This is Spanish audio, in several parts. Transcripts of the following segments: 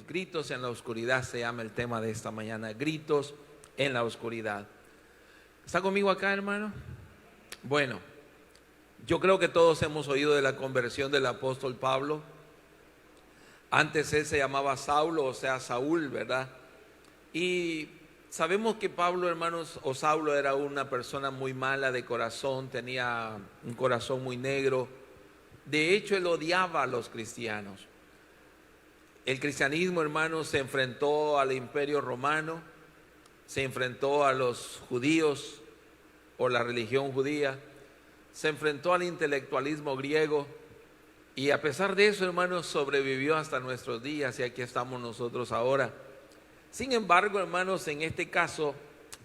Gritos en la oscuridad se llama el tema de esta mañana. Gritos en la oscuridad. ¿Está conmigo acá, hermano? Bueno, yo creo que todos hemos oído de la conversión del apóstol Pablo. Antes él se llamaba Saulo, o sea, Saúl, ¿verdad? Y sabemos que Pablo, hermanos, o Saulo era una persona muy mala de corazón, tenía un corazón muy negro. De hecho, él odiaba a los cristianos. El cristianismo, hermanos, se enfrentó al imperio romano, se enfrentó a los judíos o la religión judía, se enfrentó al intelectualismo griego y a pesar de eso, hermanos, sobrevivió hasta nuestros días y aquí estamos nosotros ahora. Sin embargo, hermanos, en este caso,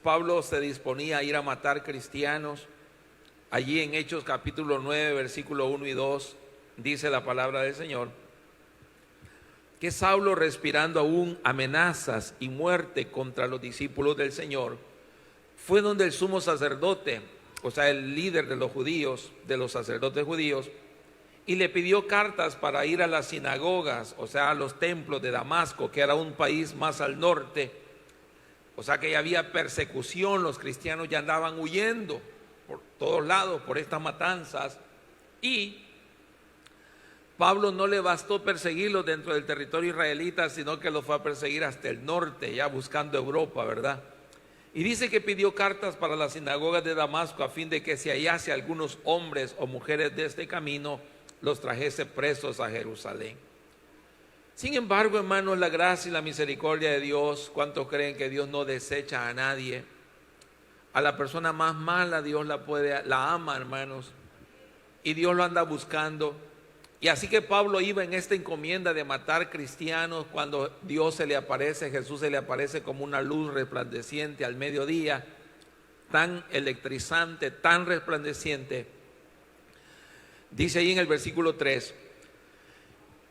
Pablo se disponía a ir a matar cristianos. Allí en Hechos capítulo 9, versículo 1 y 2, dice la palabra del Señor, que Saulo, respirando aún amenazas y muerte contra los discípulos del Señor, fue donde el sumo sacerdote, o sea, el líder de los judíos, de los sacerdotes judíos, y le pidió cartas para ir a las sinagogas, o sea, a los templos de Damasco, que era un país más al norte. O sea que ya había persecución, los cristianos ya andaban huyendo por todos lados por estas matanzas. Y Pablo no le bastó perseguirlos dentro del territorio israelita, sino que los fue a perseguir hasta el norte, ya buscando Europa, ¿verdad? Y dice que pidió cartas para las sinagogas de Damasco a fin de que si hallase algunos hombres o mujeres de este camino, los trajese presos a Jerusalén. Sin embargo, hermanos, la gracia y la misericordia de Dios, ¿cuántos creen que Dios no desecha a nadie? A la persona más mala Dios la ama, hermanos, y Dios lo anda buscando. Y así que Pablo iba en esta encomienda de matar cristianos. Cuando Dios se le aparece, Jesús se le aparece como una luz resplandeciente al mediodía, tan electrizante, tan resplandeciente. Dice ahí en el versículo 3,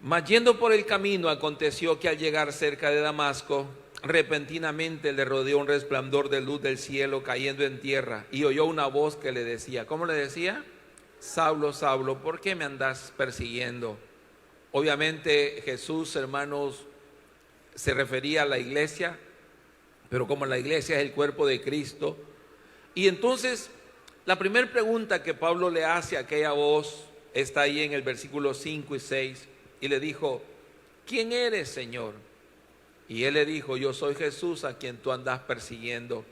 mas yendo por el camino aconteció que al llegar cerca de Damasco, repentinamente le rodeó un resplandor de luz del cielo cayendo en tierra y oyó una voz que le decía, ¿cómo le decía? Saulo, Saulo, ¿por qué me andas persiguiendo? Obviamente Jesús, hermanos, se refería a la iglesia, pero como la iglesia es el cuerpo de Cristo. Y entonces la primera pregunta que Pablo le hace a aquella voz está ahí en el versículo 5 y 6 y le dijo, ¿quién eres, Señor? Y él le dijo, yo soy Jesús a quien tú andas persiguiendo.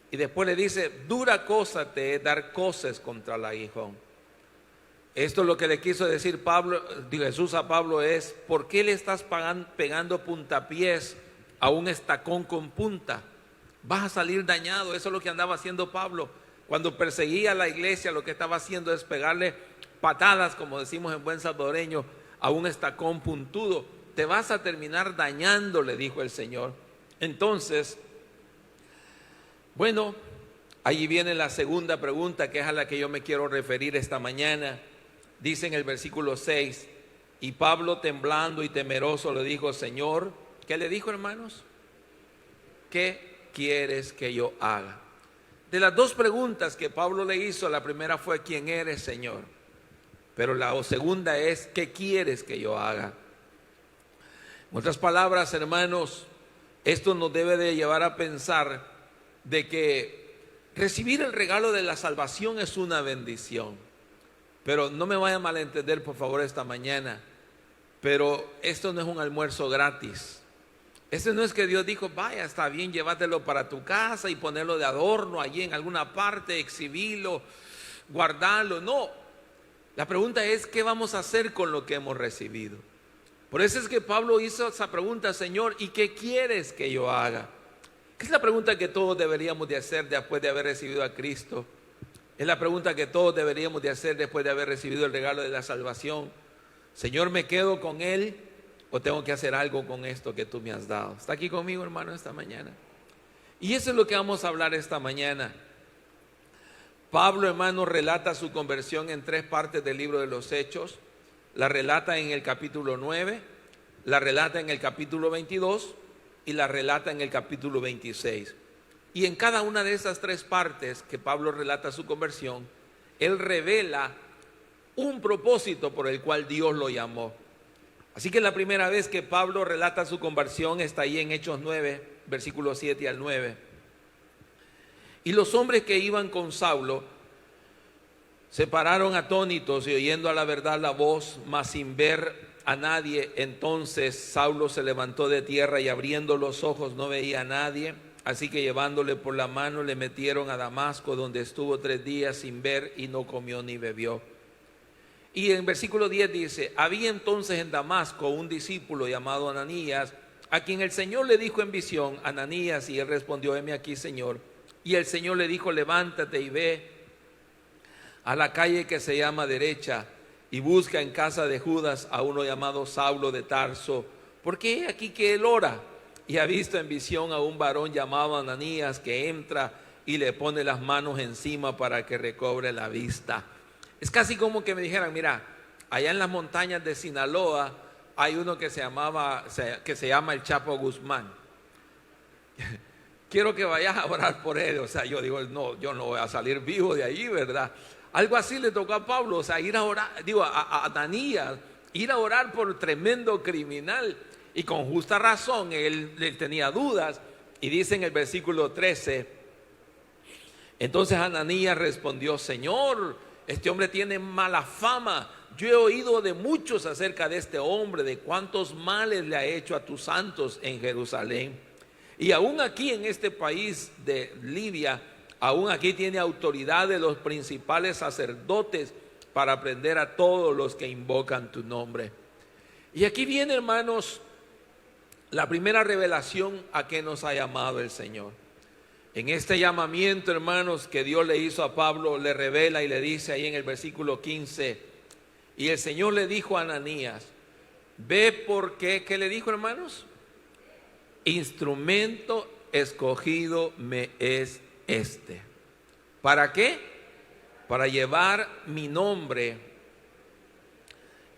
Y después le dice, dura cosa te es dar coces contra el aguijón. Esto es lo que le quiso decir Jesús a Pablo es, ¿por qué le estás pegando puntapiés a un estacón con punta? Vas a salir dañado. Eso es lo que andaba haciendo Pablo. Cuando perseguía a la iglesia, lo que estaba haciendo es pegarle patadas, como decimos en buen salvadoreño, a un estacón puntudo. Te vas a terminar dañando, le dijo el Señor. Entonces, bueno, allí viene la segunda pregunta, que es a la que yo me quiero referir esta mañana. Dice en el versículo 6, y Pablo temblando y temeroso le dijo, Señor, ¿qué le dijo, hermanos? ¿Qué quieres que yo haga? De las dos preguntas que Pablo le hizo, la primera fue, ¿quién eres, Señor? Pero la segunda es, ¿qué quieres que yo haga? En otras palabras, hermanos, esto nos debe de llevar a pensar de que recibir el regalo de la salvación es una bendición. Pero no me vaya a malentender, por favor, esta mañana. Pero esto no es un almuerzo gratis. Esto no es que Dios dijo, vaya, está bien, llévatelo para tu casa y ponerlo de adorno allí en alguna parte, exhibirlo, guardarlo. No, la pregunta es, ¿qué vamos a hacer con lo que hemos recibido? Por eso es que Pablo hizo esa pregunta, Señor, ¿y qué quieres que yo haga? Es la pregunta que todos deberíamos de hacer después de haber recibido a Cristo. Es la pregunta que todos deberíamos de hacer después de haber recibido el regalo de la salvación. Señor, ¿me quedo con Él o tengo que hacer algo con esto que tú me has dado? ¿Está aquí conmigo, hermano, esta mañana? Y eso es lo que vamos a hablar esta mañana. Pablo, hermano, relata su conversión en tres partes del libro de los Hechos. La relata en el capítulo 9, la relata en el capítulo 22 y la relata en el capítulo 26. Y en cada una de esas tres partes que Pablo relata su conversión, él revela un propósito por el cual Dios lo llamó. Así que la primera vez que Pablo relata su conversión está ahí en Hechos 9, versículos 7 al 9. Y los hombres que iban con Saulo se pararon atónitos y oyendo a la verdad la voz, mas sin ver a nadie. Entonces Saulo se levantó de tierra y abriendo los ojos no veía a nadie. Así que llevándole por la mano le metieron a Damasco, donde estuvo 3 días sin ver y no comió ni bebió. Y en versículo 10 dice: había entonces en Damasco un discípulo llamado Ananías, a quien el Señor le dijo en visión: Ananías, y él respondió: heme aquí, Señor. Y el Señor le dijo: levántate y ve a la calle que se llama Derecha y busca en casa de Judas a uno llamado Saulo de Tarso, porque he aquí que él ora y ha visto en visión a un varón llamado Ananías que entra y le pone las manos encima para que recobre la vista. Es casi como que me dijeran: mira, allá en las montañas de Sinaloa hay uno que se llama el Chapo Guzmán. Quiero que vayas a orar por él. O sea, yo digo: no, yo no voy a salir vivo de allí, ¿verdad? Algo así le tocó a Pablo, o sea, ir a orar, a Ananías, ir a orar por tremendo criminal. Y con justa razón, él tenía dudas. Y dice en el versículo 13: entonces Ananías respondió: Señor, este hombre tiene mala fama. Yo he oído de muchos acerca de este hombre, de cuántos males le ha hecho a tus santos en Jerusalén. Y aún aquí en este país de Libia, aún aquí tiene autoridad de los principales sacerdotes para prender a todos los que invocan tu nombre. Y aquí viene, hermanos, la primera revelación a que nos ha llamado el Señor. En este llamamiento, hermanos, que Dios le hizo a Pablo, le revela y le dice ahí en el versículo 15: y el Señor le dijo a Ananías: ve porque, ¿qué le dijo, hermanos? Instrumento escogido me es este. ¿Para qué? Para llevar mi nombre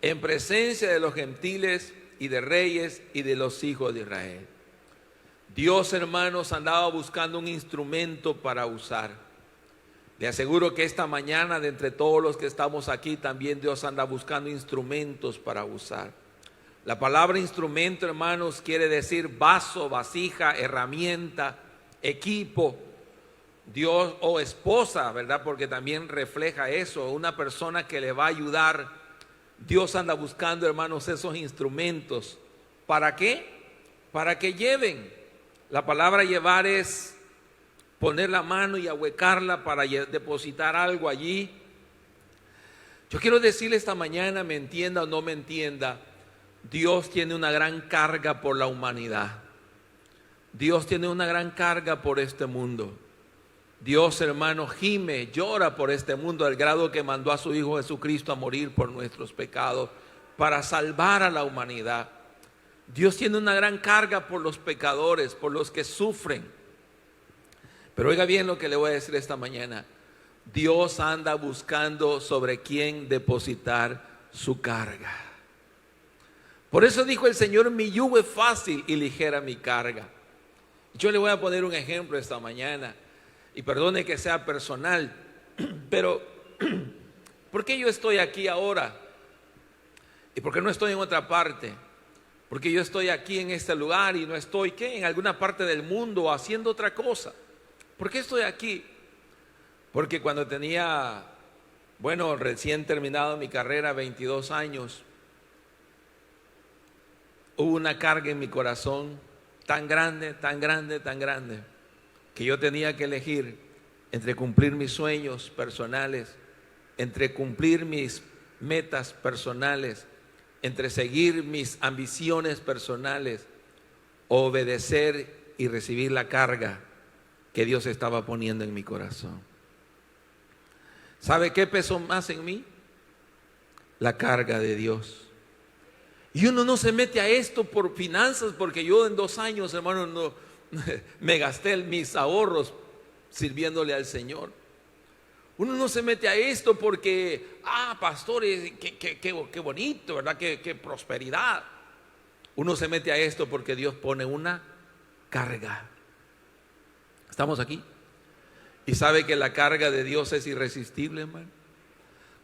en presencia de los gentiles y de reyes y de los hijos de Israel. Dios, hermanos, andaba buscando un instrumento para usar. Le aseguro que esta mañana, de entre todos los que estamos aquí, también Dios anda buscando instrumentos para usar. La palabra instrumento, hermanos, quiere decir vaso, vasija, herramienta, equipo. Dios, o esposa, ¿verdad? Porque también refleja eso, una persona que le va a ayudar. Dios anda buscando, hermanos, esos instrumentos. ¿Para qué? Para que lleven. La palabra llevar es poner la mano y ahuecarla para depositar algo allí. Yo quiero decirle esta mañana, me entienda o no me entienda, Dios tiene una gran carga por la humanidad. Dios tiene una gran carga por este mundo. Dios, hermano, gime, llora por este mundo al grado que mandó a su Hijo Jesucristo a morir por nuestros pecados para salvar a la humanidad. Dios tiene una gran carga por los pecadores, por los que sufren. Pero oiga bien lo que le voy a decir esta mañana: Dios anda buscando sobre quién depositar su carga. Por eso dijo el Señor: mi yugo es fácil y ligera mi carga. Yo le voy a poner un ejemplo esta mañana, y perdone que sea personal, pero ¿por qué yo estoy aquí ahora? ¿Y por qué no estoy en otra parte? Porque yo estoy aquí en este lugar y no estoy, ¿qué?, en alguna parte del mundo haciendo otra cosa. ¿Por qué estoy aquí? Porque cuando tenía, recién terminado mi carrera, 22 años, hubo una carga en mi corazón tan grande, tan grande, tan grande, que yo tenía que elegir entre cumplir mis sueños personales, entre cumplir mis metas personales, entre seguir mis ambiciones personales, o obedecer y recibir la carga que Dios estaba poniendo en mi corazón. ¿Sabe qué pesó más en mí? La carga de Dios. Y uno no se mete a esto por finanzas, porque yo en 2 años, hermano, no me gasté mis ahorros sirviéndole al Señor. Uno no se mete a esto porque, pastores, qué bonito, ¿verdad? Qué prosperidad. Uno se mete a esto porque Dios pone una carga. ¿Estamos aquí? Y sabe que la carga de Dios es irresistible, hermano.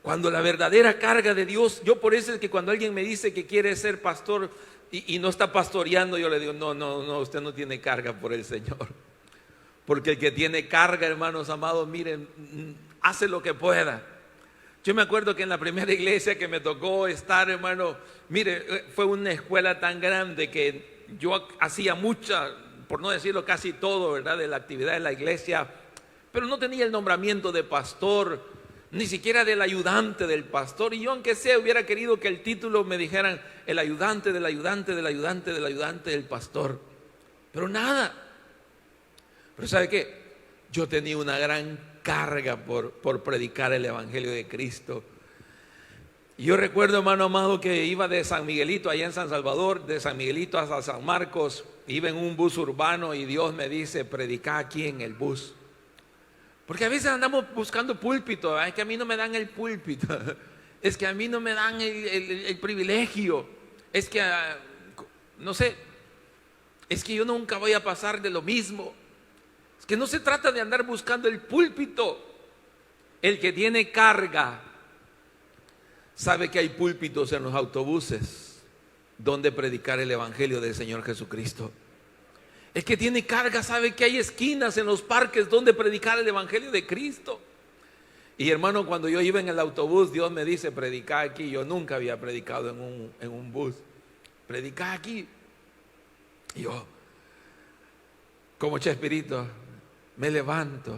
Cuando la verdadera carga de Dios, yo por eso es que cuando alguien me dice que quiere ser pastor y no está pastoreando, yo le digo, no, usted no tiene carga por el Señor. Porque el que tiene carga, hermanos amados, miren, hace lo que pueda. Yo me acuerdo que en la primera iglesia que me tocó estar, hermano, mire, fue una escuela tan grande que yo hacía mucha, por no decirlo casi todo, ¿verdad?, de la actividad de la iglesia, pero no tenía el nombramiento de pastor, ni siquiera del ayudante del pastor. Y yo, aunque sea, hubiera querido que el título me dijeran el ayudante del ayudante del ayudante del ayudante del pastor. Pero nada. Pero ¿sabe qué? Yo tenía una gran carga por predicar el evangelio de Cristo. Y yo recuerdo, hermano amado, que iba de San Miguelito, allá en San Salvador, de San Miguelito hasta San Marcos, iba en un bus urbano y Dios me dice, predica aquí en el bus. Porque a veces andamos buscando púlpito, es que a mí no me dan el púlpito, es que a mí no me dan el privilegio, es que, no sé, es que yo nunca voy a pasar de lo mismo. Es que no se trata de andar buscando el púlpito. El que tiene carga sabe que hay púlpitos en los autobuses donde predicar el evangelio del Señor Jesucristo. El que tiene carga sabe que hay esquinas en los parques donde predicar el evangelio de Cristo. Y hermano, cuando yo iba en el autobús, Dios me dice, predica aquí. Yo nunca había predicado en un bus. Predica aquí. Y yo, como Chespirito, me levanto.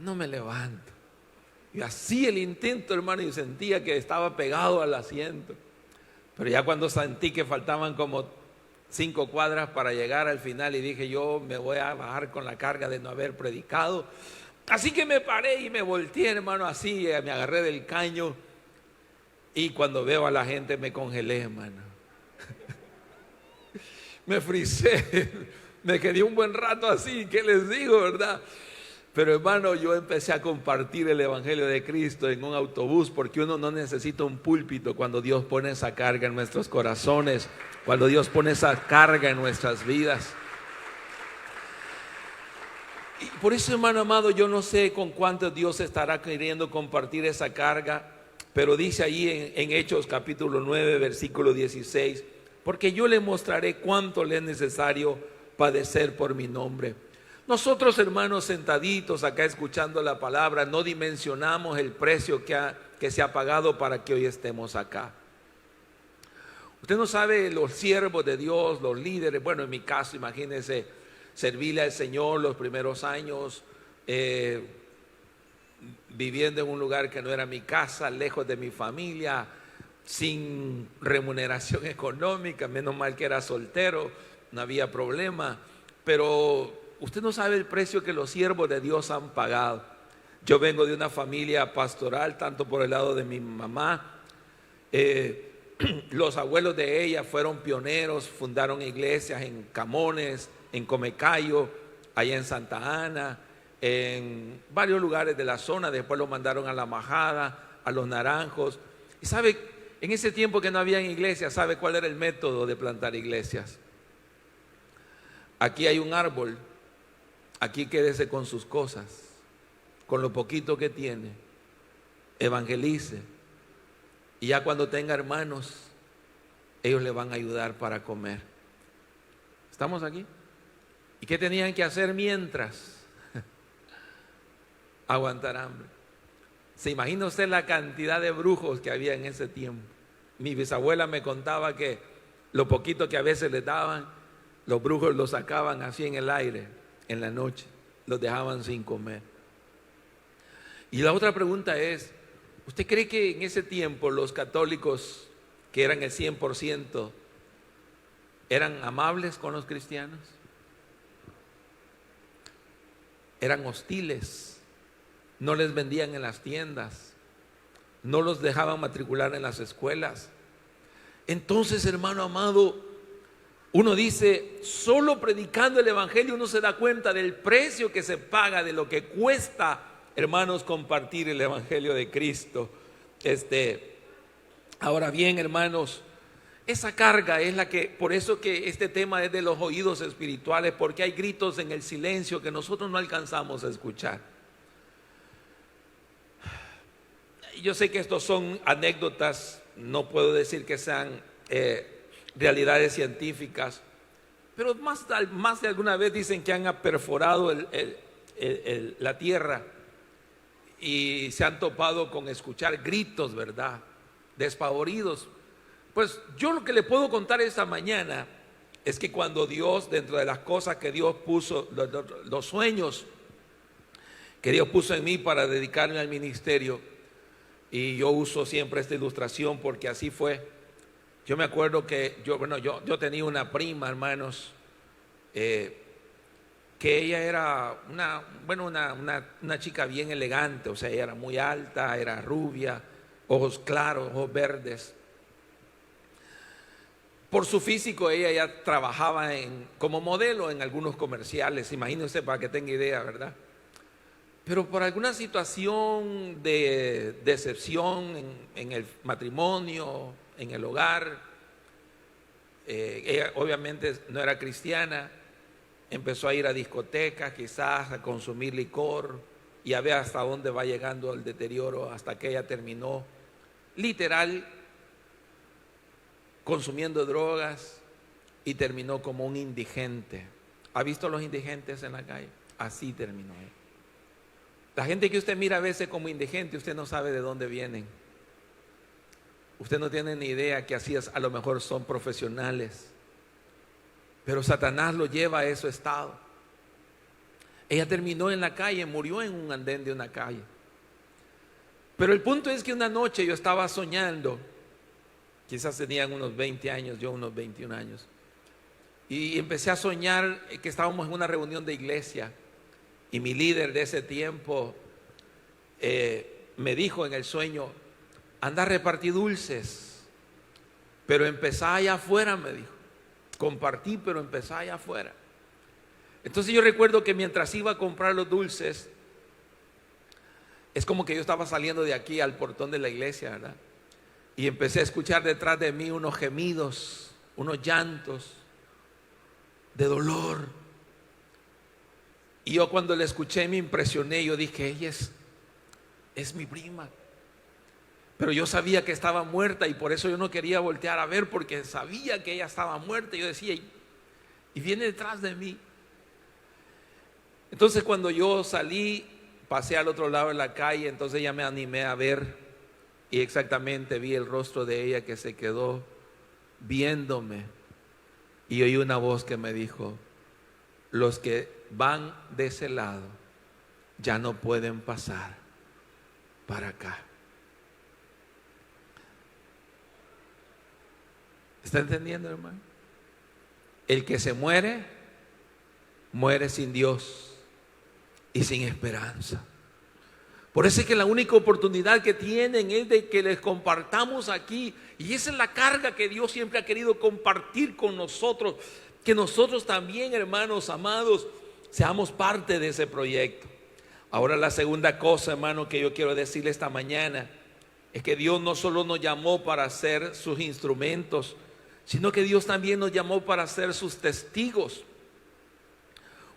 No me levanto. Y así el intento, hermano, y sentía que estaba pegado al asiento. Pero ya cuando sentí que faltaban como 5 cuadras para llegar al final, y dije, yo me voy a bajar con la carga de no haber predicado. Así que me paré y me volteé, hermano, así, me agarré del caño. Y cuando veo a la gente me congelé, hermano. Me frisé, me quedé un buen rato así, ¿qué les digo, verdad? Pero hermano, yo empecé a compartir el evangelio de Cristo en un autobús, porque uno no necesita un púlpito cuando Dios pone esa carga en nuestros corazones, cuando Dios pone esa carga en nuestras vidas. Y por eso, hermano amado, yo no sé con cuántos Dios estará queriendo compartir esa carga, pero dice ahí en Hechos capítulo 9, versículo 16, porque yo le mostraré cuánto le es necesario padecer por mi nombre. Nosotros, hermanos, sentaditos acá escuchando la palabra, no dimensionamos el precio que se ha pagado para que hoy estemos acá. Usted no sabe, los siervos de Dios, los líderes, bueno, en mi caso, imagínense, servirle al Señor los primeros años, viviendo en un lugar que no era mi casa, lejos de mi familia, sin remuneración económica, menos mal que era soltero, no había problema, pero usted no sabe el precio que los siervos de Dios han pagado. Yo vengo de una familia pastoral, tanto por el lado de mi mamá, los abuelos de ella fueron pioneros, fundaron iglesias en Camones, en Comecayo, allá en Santa Ana, en varios lugares de la zona. Después lo mandaron a La Majada, a Los Naranjos. Y sabe, en ese tiempo que no había iglesias, ¿sabe cuál era el método de plantar iglesias? Aquí hay un árbol, aquí quédese con sus cosas, con lo poquito que tiene, evangelice, y ya cuando tenga hermanos, ellos le van a ayudar para comer. ¿Estamos aquí? ¿Y qué tenían que hacer mientras? Aguantar hambre. ¿Se imagina usted la cantidad de brujos que había en ese tiempo? Mi bisabuela me contaba que lo poquito que a veces les daban, los brujos los sacaban así en el aire, en la noche, los dejaban sin comer. Y la otra pregunta es, ¿usted cree que en ese tiempo los católicos, que eran el 100%, eran amables con los cristianos? Eran hostiles, no les vendían en las tiendas, no los dejaban matricular en las escuelas. Entonces, hermano amado, uno dice, solo predicando el evangelio uno se da cuenta del precio que se paga, de lo que cuesta, hermanos, compartir el evangelio de Cristo. Ahora bien, hermanos, esa carga es la que, por eso que este tema es de los oídos espirituales, porque hay gritos en el silencio que nosotros no alcanzamos a escuchar. yo sé que estos son anécdotas, no puedo decir que sean realidades científicas, pero más de alguna vez dicen que han perforado la tierra y se han topado con escuchar gritos, ¿verdad? Despavoridos. Pues yo lo que le puedo contar esta mañana es que cuando Dios, dentro de las cosas que Dios puso, los sueños que Dios puso en mí para dedicarme al ministerio, y yo uso siempre esta ilustración porque así fue. Yo me acuerdo que yo tenía una prima, hermanos, que ella era una chica bien elegante, o sea, ella era muy alta, era rubia, ojos claros, ojos verdes. Por su físico ella ya trabajaba como modelo en algunos comerciales, imagínense para que tenga idea, ¿verdad? Pero por alguna situación de decepción en el matrimonio, en el hogar, ella obviamente no era cristiana, empezó a ir a discotecas, quizás a consumir licor, y a ver hasta dónde va llegando el deterioro, hasta que ella terminó literal consumiendo drogas y terminó como un indigente. ¿Ha visto los indigentes en la calle? Así terminó ella. La gente que usted mira a veces como indigente, usted no sabe de dónde vienen. Usted no tiene ni idea que así es, a lo mejor son profesionales. Pero Satanás lo lleva a ese estado. Ella terminó en la calle, murió en un andén de una calle. Pero el punto es que una noche yo estaba soñando, quizás tenían unos 20 años, yo unos 21 años, y empecé a soñar que estábamos en una reunión de iglesia. Y mi líder de ese tiempo me dijo en el sueño: anda a repartir dulces, pero empezá allá afuera, me dijo. Compartí, pero empezá allá afuera. Entonces yo recuerdo que mientras iba a comprar los dulces, es como que yo estaba saliendo de aquí al portón de la iglesia, ¿verdad? Y empecé a escuchar detrás de mí unos gemidos, unos llantos de dolor. Y yo cuando la escuché me impresioné, yo dije: ella es mi prima. Pero yo sabía que estaba muerta y por eso yo no quería voltear a ver, porque sabía que ella estaba muerta. Y yo decía, y viene detrás de mí. Entonces cuando yo salí, pasé al otro lado de la calle, entonces ya me animé a ver y exactamente vi el rostro de ella que se quedó viéndome. Y oí una voz que me dijo: los que van de ese lado ya no pueden pasar para acá. ¿Está entendiendo, hermano? El que se muere, muere sin Dios y sin esperanza. Por eso es que la única oportunidad que tienen es de que les compartamos aquí. Y esa es la carga que Dios siempre ha querido compartir con nosotros. Que nosotros también, hermanos amados, seamos parte de ese proyecto. Ahora la segunda cosa, hermano, que yo quiero decirle esta mañana es que Dios no solo nos llamó para ser sus instrumentos, sino que Dios también nos llamó para ser sus testigos.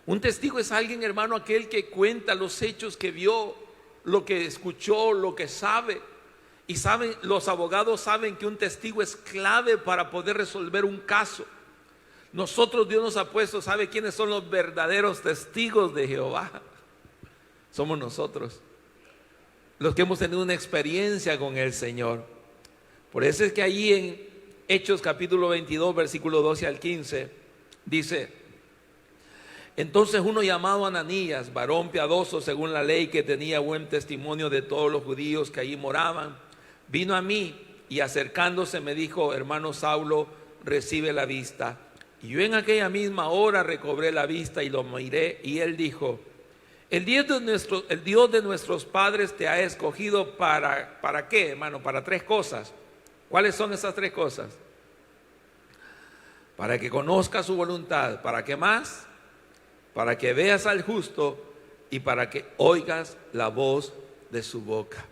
Un testigo es alguien, hermano, aquel que cuenta los hechos que vio, lo que escuchó, lo que sabe. Y saben, los abogados saben que un testigo es clave para poder resolver un caso. Nosotros, Dios nos ha puesto, ¿sabe quiénes son los verdaderos testigos de Jehová? Somos nosotros, los que hemos tenido una experiencia con el Señor. Por eso es que allí en Hechos capítulo 22, versículo 12 al 15, dice: entonces uno llamado Ananías, varón piadoso según la ley, que tenía buen testimonio de todos los judíos que allí moraban, vino a mí y acercándose me dijo: hermano Saulo, recibe la vista. Y yo en aquella misma hora recobré la vista y lo miré, y él dijo: el Dios de nuestros padres te ha escogido ¿para qué, hermano? Para tres cosas. ¿Cuáles son esas tres cosas? Para que conozcas su voluntad. ¿Para qué más? Para que veas al justo y para que oigas la voz de su boca.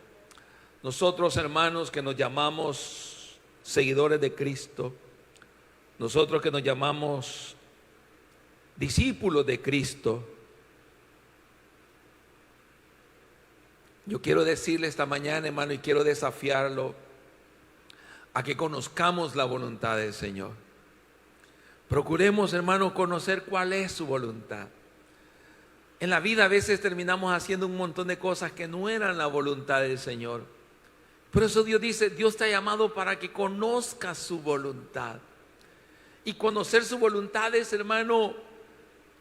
Nosotros, hermanos, que nos llamamos seguidores de Cristo, nosotros que nos llamamos discípulos de Cristo, Yo quiero decirle esta mañana, hermano, y quiero desafiarlo a que conozcamos la voluntad del Señor. Procuremos, hermano, conocer cuál es su voluntad. En la vida a veces terminamos haciendo un montón de cosas que no eran la voluntad del Señor. Por eso Dios dice, Dios te ha llamado para que conozcas su voluntad. Y conocer su voluntad es, hermano,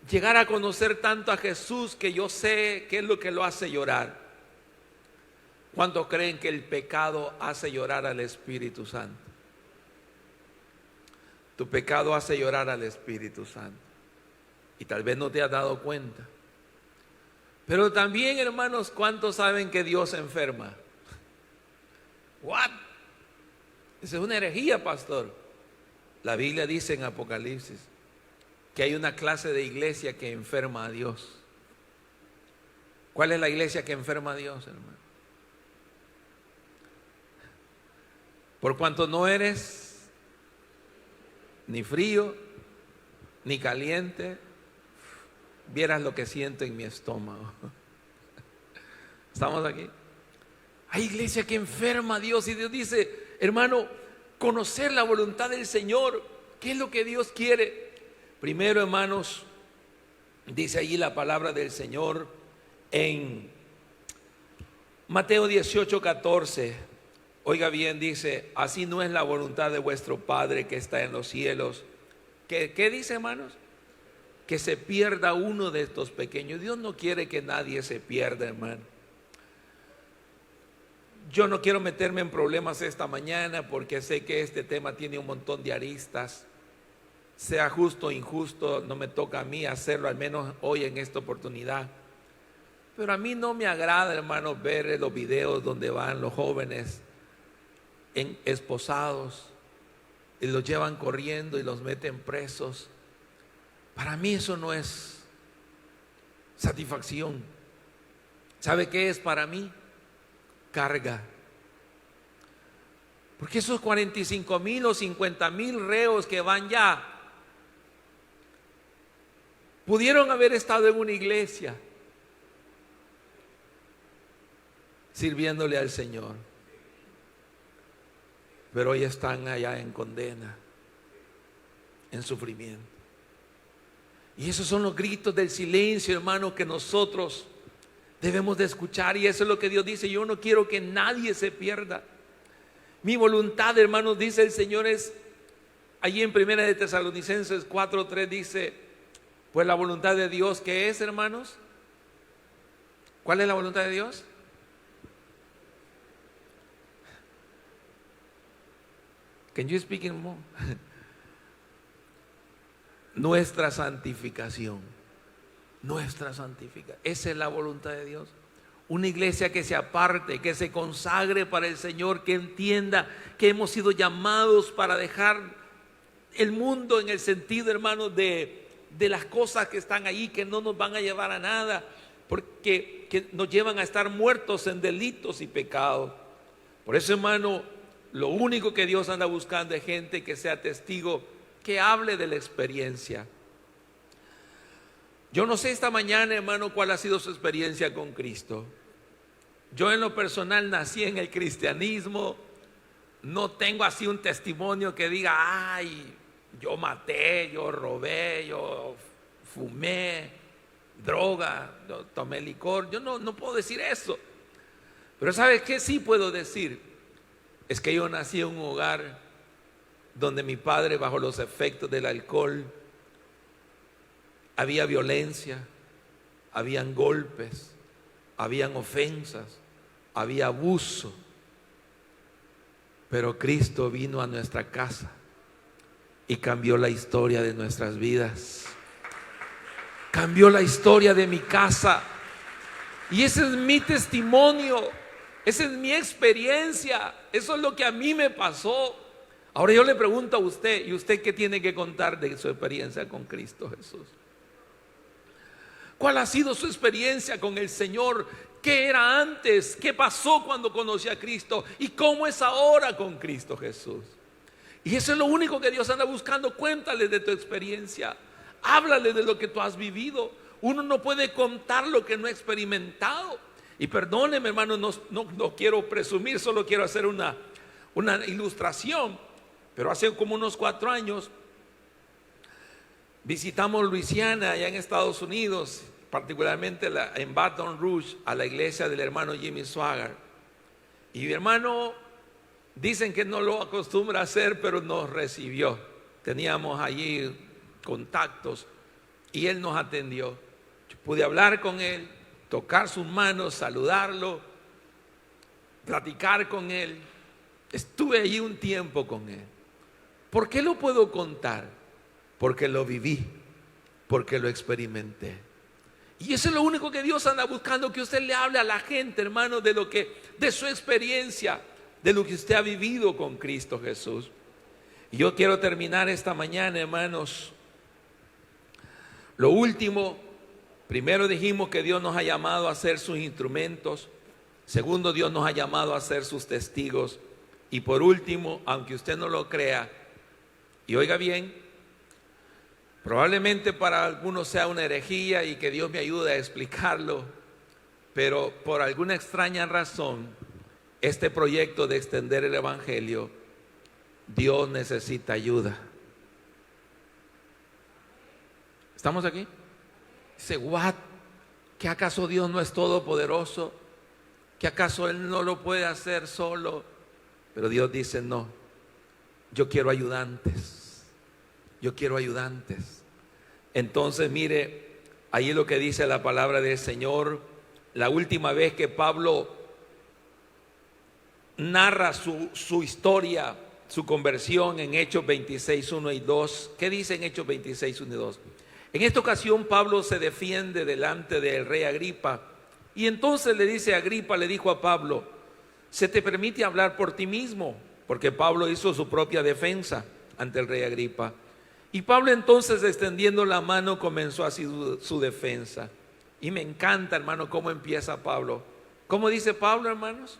llegar a conocer tanto a Jesús que yo sé qué es lo que lo hace llorar. ¿Cuántos creen que el pecado hace llorar al Espíritu Santo? Tu pecado hace llorar al Espíritu Santo. Y tal vez no te has dado cuenta. Pero también, hermanos, ¿cuántos saben que Dios enferma? ¿What? Esa es una herejía, pastor. La Biblia dice en Apocalipsis que hay una clase de iglesia que enferma a Dios. ¿Cuál es la iglesia que enferma a Dios, hermano? Por cuanto no eres ni frío ni caliente, vieras lo que siento en mi estómago. ¿Estamos aquí? Hay iglesia que enferma a Dios y Dios dice, hermano, conocer la voluntad del Señor. ¿Qué es lo que Dios quiere? Primero, hermanos, dice allí la palabra del Señor en Mateo 18:14. Oiga bien, dice, así no es la voluntad de vuestro Padre que está en los cielos. ¿Qué dice, hermanos? Que se pierda uno de estos pequeños. Dios no quiere que nadie se pierda, hermano. Yo no quiero meterme en problemas esta mañana porque sé que este tema tiene un montón de aristas. Sea justo o injusto, no me toca a mí hacerlo, al menos hoy en esta oportunidad. Pero a mí no me agrada, hermano, ver los videos donde van los jóvenes esposados y los llevan corriendo y los meten presos. Para mí eso no es satisfacción. ¿Sabe qué es para mí? Carga. Porque esos 45,000 o 50,000 reos que van ya pudieron haber estado en una iglesia sirviéndole al Señor, pero hoy están allá en condena, en sufrimiento. Y esos son los gritos del silencio, hermano, que nosotros debemos de escuchar. Y eso es lo que Dios dice: yo no quiero que nadie se pierda. Mi voluntad, hermanos, dice el Señor, es allí en 1 de Tesalonicenses 4:3 dice, pues la voluntad de Dios, ¿qué es, hermanos? ¿Cuál es la voluntad de Dios? Can you speak in more? Nuestra santificación. Nuestra santificación. Esa es la voluntad de Dios. Una iglesia que se aparte, que se consagre para el Señor, que entienda que hemos sido llamados para dejar el mundo en el sentido, hermanos, de las cosas que están ahí, que no nos van a llevar a nada, porque que nos llevan a estar muertos en delitos y pecados. Por eso, hermano, lo único que Dios anda buscando es gente que sea testigo, que hable de la experiencia. Yo no sé esta mañana, hermano, cuál ha sido su experiencia con Cristo. Yo en lo personal nací en el cristianismo. No tengo así un testimonio que diga, ay, yo maté, yo robé, yo fumé droga, yo tomé licor. Yo no puedo decir eso. Pero ¿sabes qué sí puedo decir? Es que yo nací en un hogar donde mi padre, bajo los efectos del alcohol, había violencia, habían golpes, habían ofensas, había abuso. Pero Cristo vino a nuestra casa y cambió la historia de nuestras vidas. Cambió la historia de mi casa. Y ese es mi testimonio, esa es mi experiencia, eso es lo que a mí me pasó. Ahora yo le pregunto a usted, ¿y usted qué tiene que contar de su experiencia con Cristo Jesús? ¿Cuál ha sido su experiencia con el Señor? ¿Qué era antes? ¿Qué pasó cuando conocí a Cristo? ¿Y cómo es ahora con Cristo Jesús? Y eso es lo único que Dios anda buscando. Cuéntale de tu experiencia. Háblale de lo que tú has vivido. Uno no puede contar lo que no ha experimentado. Y perdóneme, hermano, no quiero presumir, solo quiero hacer una ilustración. Pero hace como unos 4 años visitamos Luisiana, allá en Estados Unidos, particularmente en Baton Rouge, a la iglesia del hermano Jimmy Swaggart. Y mi hermano, dicen que no lo acostumbra a hacer, pero nos recibió. Teníamos allí contactos y él nos atendió. Yo pude hablar con él, tocar sus manos, saludarlo, platicar con él. Estuve allí un tiempo con él. ¿Por qué lo puedo contar? Porque lo viví, porque lo experimenté. Y eso es lo único que Dios anda buscando, que usted le hable a la gente, hermano, de su experiencia, de lo que usted ha vivido con Cristo Jesús. Y yo quiero terminar esta mañana, hermanos. Lo último, primero dijimos que Dios nos ha llamado a ser sus instrumentos. Segundo, Dios nos ha llamado a ser sus testigos. Y por último, aunque usted no lo crea, y oiga bien, probablemente para algunos sea una herejía y que Dios me ayude a explicarlo, pero por alguna extraña razón, este proyecto de extender el evangelio, Dios necesita ayuda. ¿Estamos aquí? Dice, ¿what? ¿Que acaso Dios no es todopoderoso? ¿Que acaso Él no lo puede hacer solo? Pero Dios dice, no, yo quiero ayudantes. Yo quiero ayudantes. Entonces, mire, ahí lo que dice la palabra del Señor. La última vez que Pablo narra su historia, su conversión, en Hechos 26, 1 y 2. ¿Qué dice en Hechos 26, 1 y 2? En esta ocasión Pablo se defiende delante del rey Agripa. Y entonces le dice a Agripa, le dijo a Pablo, se te permite hablar por ti mismo, porque Pablo hizo su propia defensa ante el rey Agripa. Y Pablo entonces, extendiendo la mano, comenzó así su defensa. Y me encanta, hermano, cómo empieza Pablo. ¿Cómo dice Pablo, hermanos?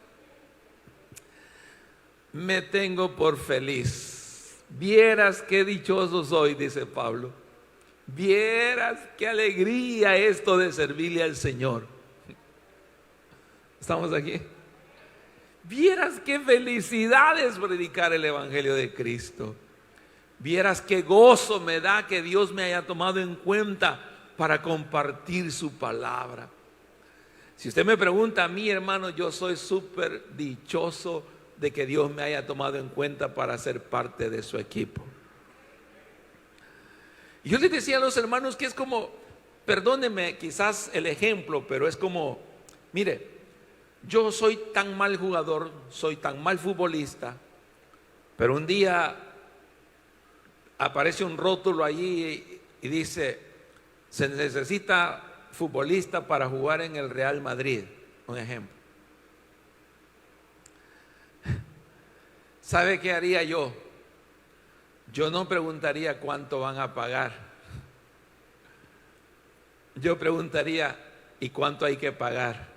Me tengo por feliz. Vieras qué dichoso soy, dice Pablo. Vieras qué alegría esto de servirle al Señor. ¿Estamos aquí? Vieras qué felicidad es predicar el evangelio de Cristo. Vieras qué gozo me da que Dios me haya tomado en cuenta para compartir su palabra. Si usted me pregunta a mí, hermano, yo soy súper dichoso de que Dios me haya tomado en cuenta para ser parte de su equipo. Y yo les decía a los hermanos que es como, perdónenme quizás el ejemplo, pero es como, mire, yo soy tan mal jugador, soy tan mal futbolista, pero un día aparece un rótulo allí y dice, se necesita futbolista para jugar en el Real Madrid, un ejemplo. ¿Sabe qué haría yo? Yo no preguntaría cuánto van a pagar. Yo preguntaría, ¿y cuánto hay que pagar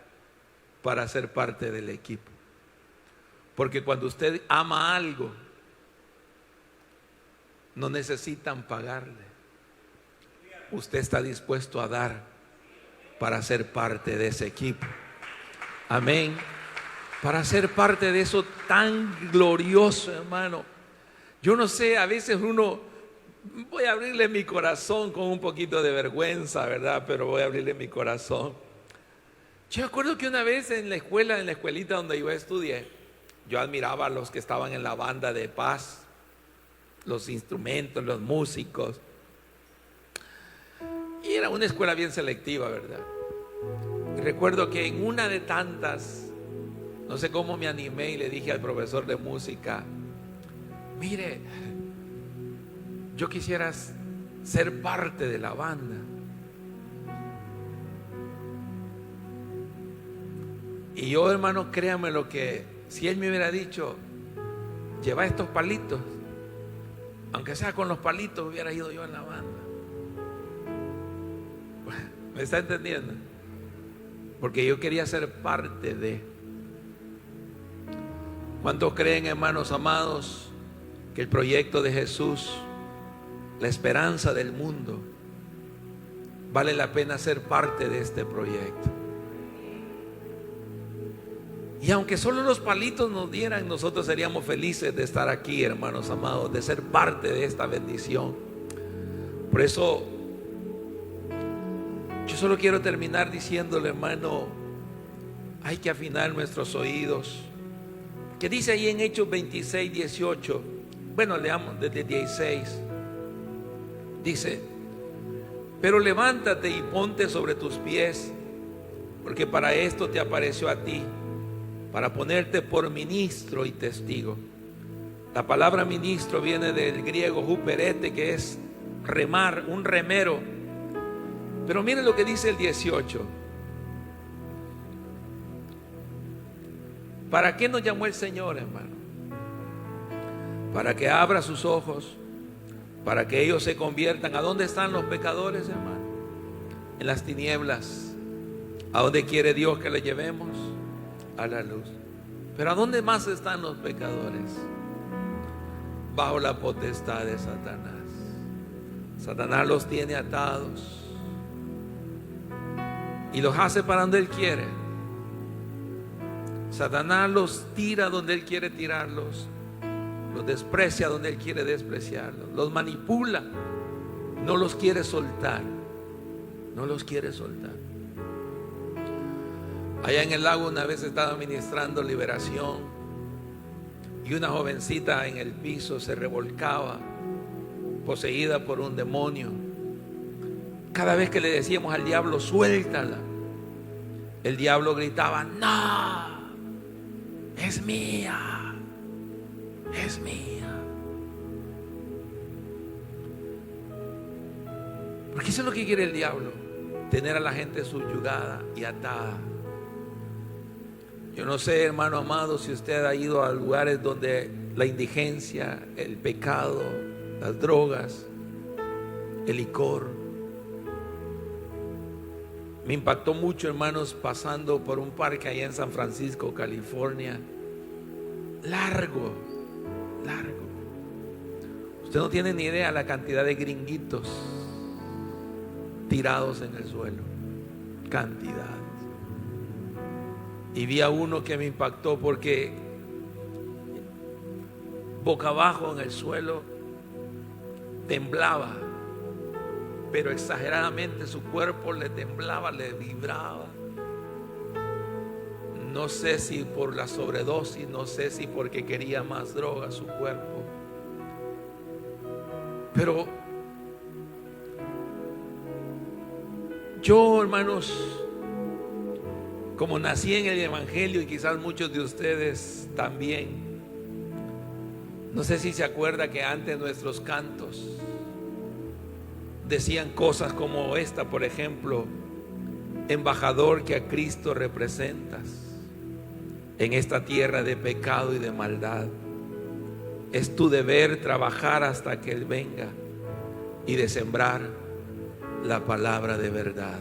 para ser parte del equipo? Porque cuando usted ama algo, no necesitan pagarle. Usted está dispuesto a dar para ser parte de ese equipo. Amén. Para ser parte de eso tan glorioso, hermano. Yo no sé, a veces voy a abrirle mi corazón con un poquito de vergüenza, ¿verdad? Pero voy a abrirle mi corazón. Yo recuerdo que una vez en la escuelita donde yo estudié, yo admiraba a los que estaban en la banda de paz, los instrumentos, los músicos. Y era una escuela bien selectiva, ¿verdad? Y recuerdo que en una de tantas, no sé cómo me animé y le dije al profesor de música, mire, yo quisiera ser parte de la banda. Y yo, hermano, créame lo que, si él me hubiera dicho, lleva estos palitos, aunque sea con los palitos, hubiera ido yo en la banda. ¿Me está entendiendo? Porque yo quería ser parte de. ¿Cuántos creen, hermanos amados, que el proyecto de Jesús, la esperanza del mundo, vale la pena ser parte de este proyecto? Y aunque solo los palitos nos dieran, nosotros seríamos felices de estar aquí, hermanos amados, de ser parte de esta bendición. Por eso yo solo quiero terminar diciéndole, hermano, hay que afinar nuestros oídos. Que dice ahí en Hechos 26, 18. Bueno, leamos desde 16. Dice: pero levántate y ponte sobre tus pies, porque para esto te apareció a ti, para ponerte por ministro y testigo. La palabra ministro viene del griego huperete, que es remar, un remero. Pero miren lo que dice el 18. ¿Para qué nos llamó el Señor, hermano? Para que abra sus ojos, para que ellos se conviertan. ¿A dónde están los pecadores, hermano? En las tinieblas. ¿A dónde quiere Dios que le llevemos? A la luz. Pero ¿a dónde más están los pecadores? Bajo la potestad de Satanás. Satanás los tiene atados y los hace para donde Él quiere. Satanás los tira donde Él quiere tirarlos, los desprecia donde Él quiere despreciarlos, los manipula, no los quiere soltar, no los quiere soltar. Allá en el lago una vez estaba ministrando liberación y una jovencita en el piso se revolcaba, poseída por un demonio. Cada vez que le decíamos al diablo, suéltala, el diablo gritaba: no, es mía, es mía. Porque eso es lo que quiere el diablo, tener a la gente subyugada y atada. Yo no sé, hermano amado, si usted ha ido a lugares donde la indigencia, el pecado, las drogas, el licor. Me impactó mucho, hermanos, pasando por un parque allá en San Francisco, California. Largo. Usted no tiene ni idea la cantidad de gringuitos tirados en el suelo. Cantidad. Y vi a uno que me impactó porque boca abajo en el suelo temblaba, pero exageradamente su cuerpo le temblaba, le vibraba. No sé si por la sobredosis, no sé si porque quería más droga su cuerpo, pero yo, hermanos, como nací en el Evangelio y quizás muchos de ustedes también, no sé si se acuerda que antes nuestros cantos decían cosas como esta, por ejemplo: embajador que a Cristo representas en esta tierra de pecado y de maldad, es tu deber trabajar hasta que Él venga y de sembrar la palabra de verdad.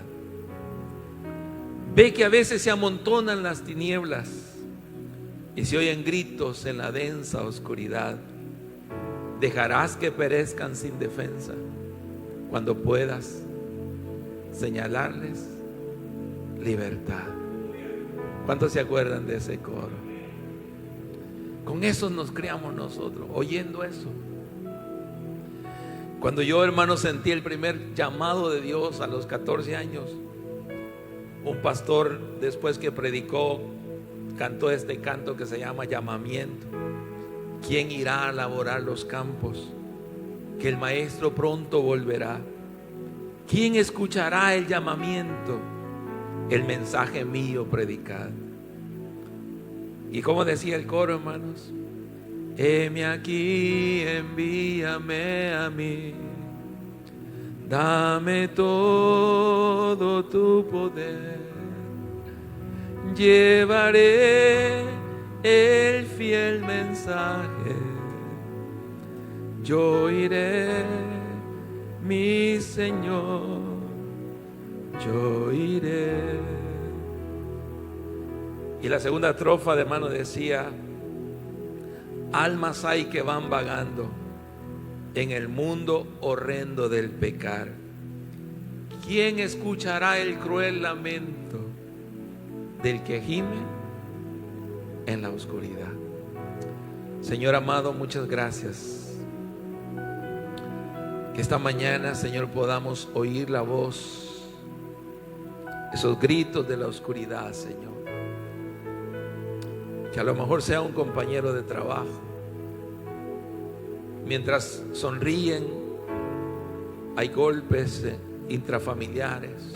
Ve que a veces se amontonan las tinieblas y se oyen gritos en la densa oscuridad. Dejarás que perezcan sin defensa cuando puedas señalarles libertad. ¿Cuántos se acuerdan de ese coro? Con eso nos criamos nosotros, oyendo eso. Cuando yo, hermano, sentí el primer llamado de Dios a los 14 años, un pastor, después que predicó, cantó este canto que se llama llamamiento. ¿Quién irá a laborar los campos? Que el maestro pronto volverá. ¿Quién escuchará el llamamiento? El mensaje mío predicar. Y como decía el coro, hermanos: heme aquí, envíame a mí, dame todo tu poder, llevaré el fiel mensaje, yo iré, mi Señor, yo iré. Y la segunda estrofa, de hermano, decía: almas hay que van vagando en el mundo horrendo del pecar. ¿Quién escuchará el cruel lamento del que gime en la oscuridad. Señor amado, muchas gracias. Que esta mañana, Señor, podamos oír la voz, esos gritos de la oscuridad, Señor. Que a lo mejor sea un compañero de trabajo. Mientras sonríen, hay golpes intrafamiliares,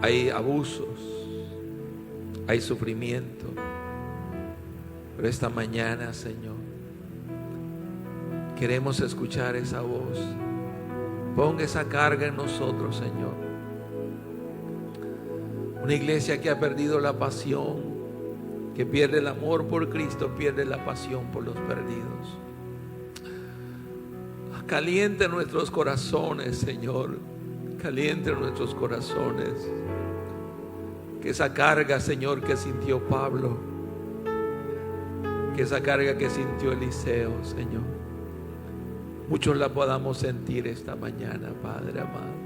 hay abusos, hay sufrimiento. Pero esta mañana, Señor, queremos escuchar esa voz. Ponga esa carga en nosotros, Señor. Una iglesia que ha perdido la pasión, que pierde el amor por Cristo, pierde la pasión por los perdidos. Caliente nuestros corazones, Señor. Caliente nuestros corazones. Que esa carga, Señor, que sintió Pablo, que esa carga que sintió Eliseo, Señor, muchos la podamos sentir esta mañana, Padre amado.